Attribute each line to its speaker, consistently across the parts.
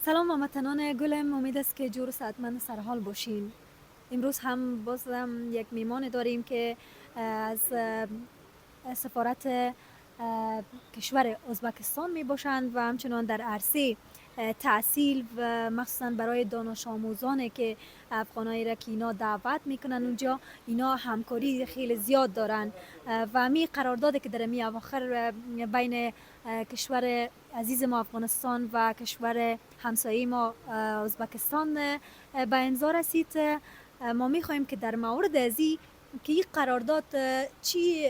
Speaker 1: سلام هموطنان گلم، امید است که جور و صحتمند سرحال باشین. امروز هم بازم یک میمان داریم که از سفارت کشور ازبکستان می باشند و همچنان در عرصه تحصیل و مخصوصا برای دانش آموزانی که افغانایی را که اینا دعوت میکنن اونجا، اینا همکاری خیلی زیاد دارن و می قراردادی که در می اواخر بین کشور عزیز ما افغانستان و کشور همسایه ما ازبکستان به امضا رسید. ما میخواهیم که در مورد ازی که این قرارداد چی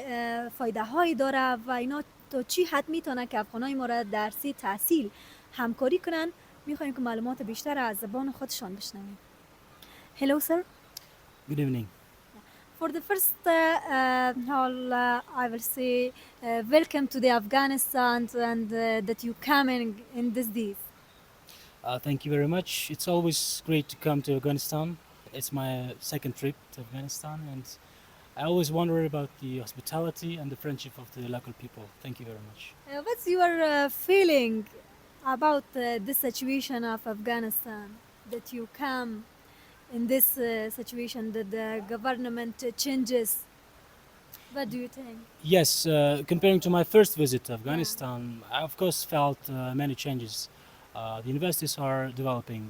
Speaker 1: فایده هایی داره و اینا تا چی حد میتونه که افغانای ما را در عرصه تحصیل همکاری کنن، میخوایم که معلومات بیشتر از زبان خودشان بشنویم. Hello sir.
Speaker 2: Good evening.
Speaker 1: For the first I will say welcome to the Afghanistan and that you coming in these days.
Speaker 2: Thank you very much. It's always great to come to Afghanistan. It's my second trip to Afghanistan, and I always wonder about the hospitality and the friendship of the local people. Thank you very much.
Speaker 1: What's your feeling about the situation of Afghanistan, that you come in this situation, that the government changes? What do you think?
Speaker 2: Yes, comparing to my first visit to Afghanistan, I of course felt many changes. The universities are developing,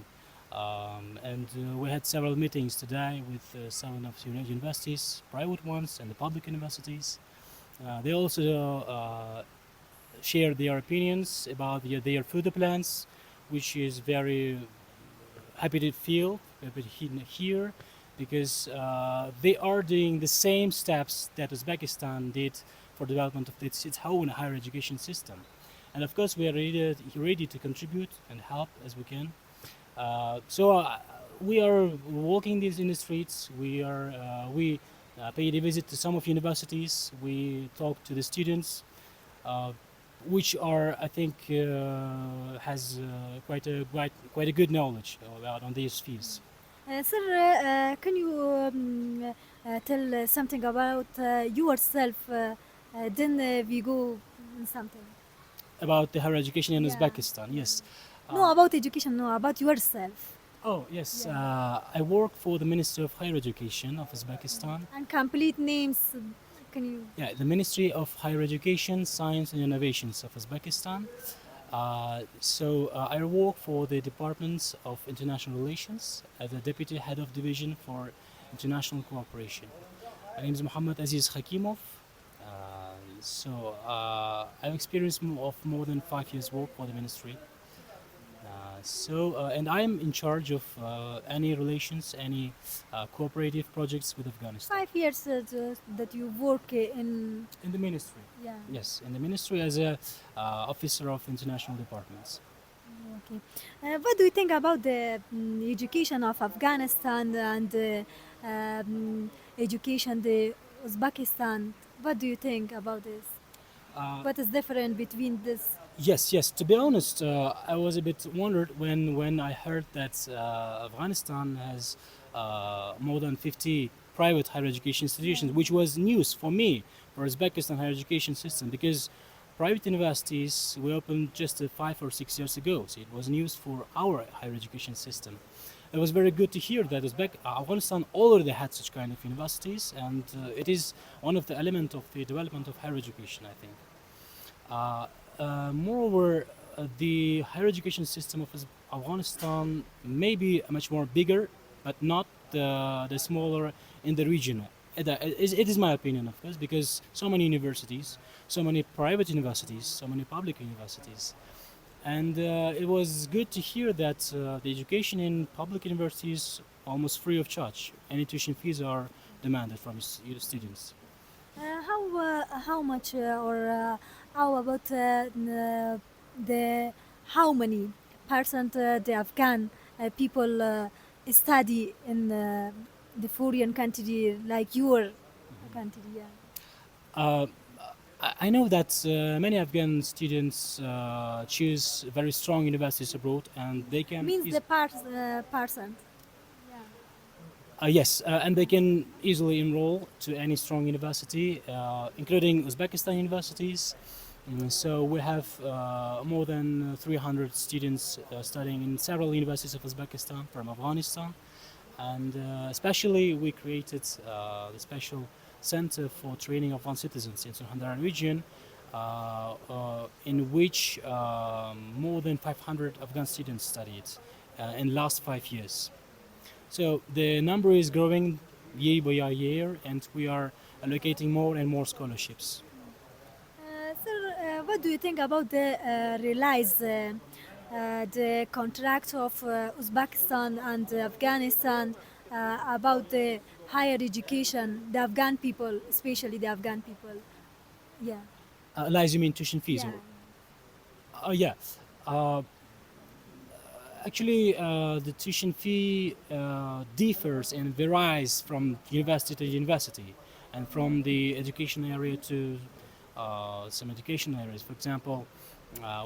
Speaker 2: and we had several meetings today with some of the universities, private ones and the public universities. They also share their opinions about their future plans, which is very happy to hear, because they are doing the same steps that Uzbekistan did for development of its own higher education system. And of course we are ready to contribute and help as we can. We are walking in the streets, we paid a visit to some of universities, we talked to the students, which are, I think, has quite a good knowledge about on these fields.
Speaker 1: Sir, can you tell something about yourself? Then we go something.
Speaker 2: About the higher education in Uzbekistan, yes.
Speaker 1: No, about education, no, about yourself.
Speaker 2: Oh, yes. I work for the Ministry of Higher Education of Uzbekistan.
Speaker 1: And complete names, can you?
Speaker 2: Yeah, the Ministry of Higher Education, Science and Innovations of Uzbekistan. I work for the Departments of International Relations as the Deputy Head of Division for International Cooperation. My name is محمد عزیز Hakimov. I've experienced more than 5 years work for the ministry. And I'm in charge of any relations, any cooperative projects with Afghanistan.
Speaker 1: 5 years that you work in
Speaker 2: the ministry.
Speaker 1: Yeah.
Speaker 2: Yes, in the ministry as a officer of international departments.
Speaker 1: Okay. What do you think about the education of Afghanistan and education the Uzbekistan? What do you think about this? What is different between this?
Speaker 2: Yes. To be honest, I was a bit wondered when I heard that Afghanistan has more than 50 private higher education institutions, which was news for me, for Uzbekistan higher education system, because private universities were opened just 5 or 6 years ago, so it was news for our higher education system. It was very good to hear that Afghanistan already had such kind of universities, and it is one of the elements of the development of higher education, I think. Moreover, the higher education system of Afghanistan may be much more bigger, but not the smaller in the region. It is my opinion, of course, because so many universities, so many private universities, so many public universities. And it was good to hear that the education in public universities almost free of charge. Any tuition fees are demanded from students.
Speaker 1: How much or how about how many percent the Afghan people study in the foreign country like your country? Yeah.
Speaker 2: I know that many Afghan students choose very strong universities abroad, and they can
Speaker 1: means the percent.
Speaker 2: Yes, and they can easily enroll to any strong university, including Uzbekistan universities, So we have more than 300 students studying in several universities of Uzbekistan from Afghanistan, and especially we created the special center for training of Afghan citizens in Surhandara region, in which more than 500 Afghan students studied in last 5 years. So the number is growing year by year, and we are allocating more and more scholarships.
Speaker 1: Sir, what do you think about the the contract of Uzbekistan and Afghanistan about the higher education, the Afghan people, especially the Afghan people? Yeah.
Speaker 2: Lies, you mean tuition fees?
Speaker 1: Yeah.
Speaker 2: Oh yeah. Uh, Actually, the tuition fee differs and varies from university to university, and from the education area to some education areas. For example,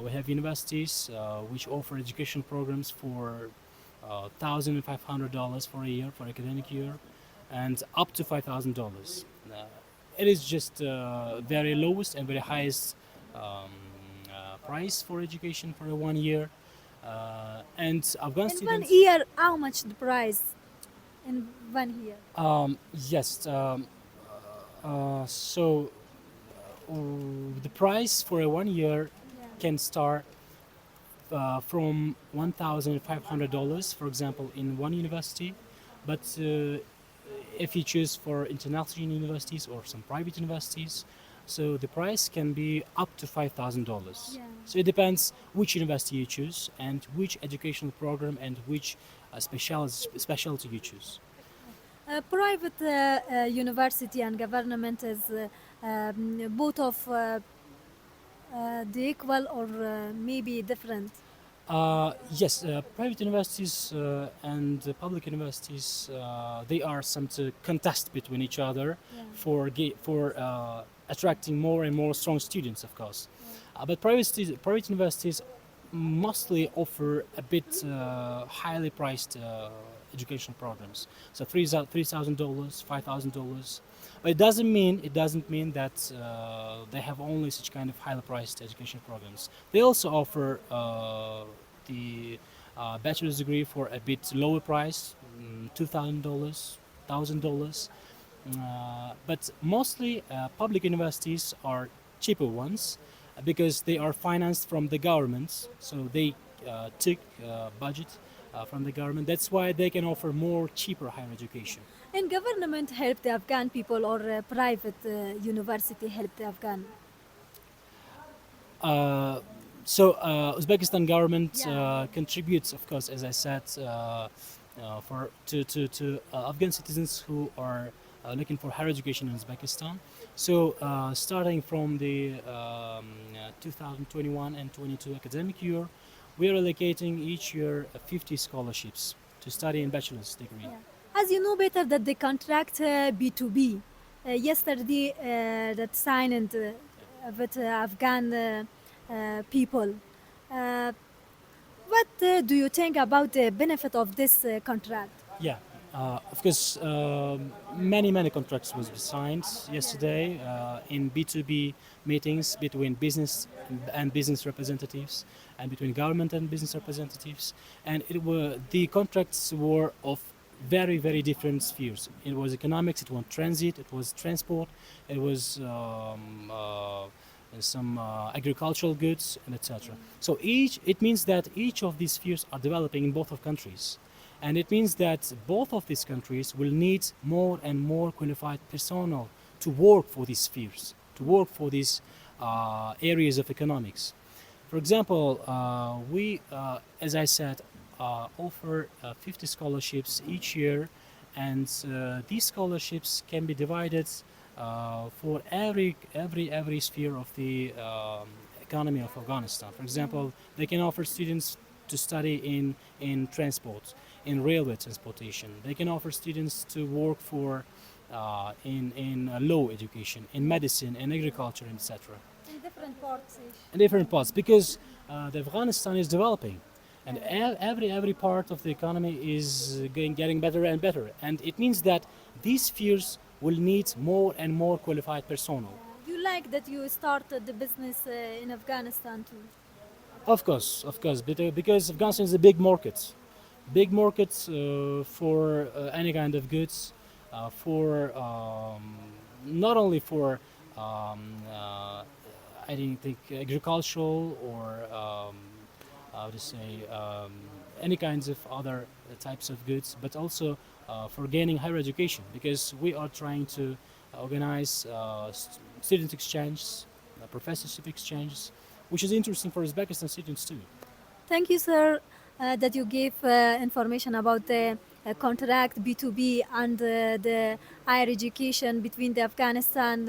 Speaker 2: we have universities which offer education programs for $1,500 for a year, for academic year, and up to $5,000. It is just very lowest and very highest price for education for a 1 year. And Afghan
Speaker 1: In 1
Speaker 2: students.
Speaker 1: year, how much the price? In 1 year.
Speaker 2: Yes. So the price for a 1 year
Speaker 1: Yeah.
Speaker 2: can start from $1,500, for example, in one university. But if you choose for international universities or some private universities, so the price can be up to $5,000.
Speaker 1: Yeah.
Speaker 2: So it depends which university you choose and which educational program and which specialty you choose.
Speaker 1: Private university and government is both of the equal or maybe different.
Speaker 2: Yes, private universities and public universities, they are some to contest between each other
Speaker 1: Yeah.
Speaker 2: for attracting more and more strong students, of course. But private universities mostly offer a bit highly priced educational programs. So $3,000, $5,000. But it doesn't mean that they have only such kind of highly priced education programs. They also offer the bachelor's degree for a bit lower price, $2,000, $1,000. But mostly public universities are cheaper ones because they are financed from the government, so they take budget from the government. That's why they can offer more cheaper higher education.
Speaker 1: And government help the Afghan people or private university help the Afghan?
Speaker 2: Uzbekistan government
Speaker 1: Yeah.
Speaker 2: contributes, of course, as I said, for to Afghan citizens who are looking for higher education in Uzbekistan. So starting from the 2021 and 22 academic year, we are allocating each year 50 scholarships to study in bachelor's degree.
Speaker 1: Yeah. As you know better that the contract B2B yesterday that signed with Afghan people. What do you think about the benefit of this contract?
Speaker 2: Yeah, of course, many contracts was signed yesterday in B2B meetings between business and business representatives, and between government and business representatives, and the contracts were of very different spheres. It was economics, it was transit, it was transport, it was some agricultural goods, and etc. So it means that each of these spheres are developing in both of countries. And it means that both of these countries will need more and more qualified personnel to work for these spheres, to work for these areas of economics. For example, we, as I said, offer 50 scholarships each year, and these scholarships can be divided for every sphere of the economy of Afghanistan. For example, they can offer students to study in transport, in railway transportation. They can offer students to work for in law education, in medicine, in agriculture, etc.
Speaker 1: In different parts.
Speaker 2: In different parts, because the Afghanistan is developing, and every part of the economy is getting better and better, and it means that these spheres will need more and more qualified personnel.
Speaker 1: You like that you started the business in Afghanistan too?
Speaker 2: Of course, because Afghanistan is a big market for any kind of goods, for not only for I didn't think agricultural or how to say any kinds of other types of goods, but also for gaining higher education because we are trying to organize student exchanges, professorship exchanges, which is interesting for Uzbekistan students too.
Speaker 1: Thank you, sir, that you gave information about the contract B2B and the higher education between the Afghanistan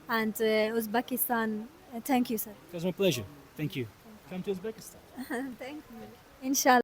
Speaker 1: and Uzbekistan. Thank you, sir.
Speaker 2: It was my pleasure. Thank you. Come to Uzbekistan.
Speaker 1: Thank you. Inshallah.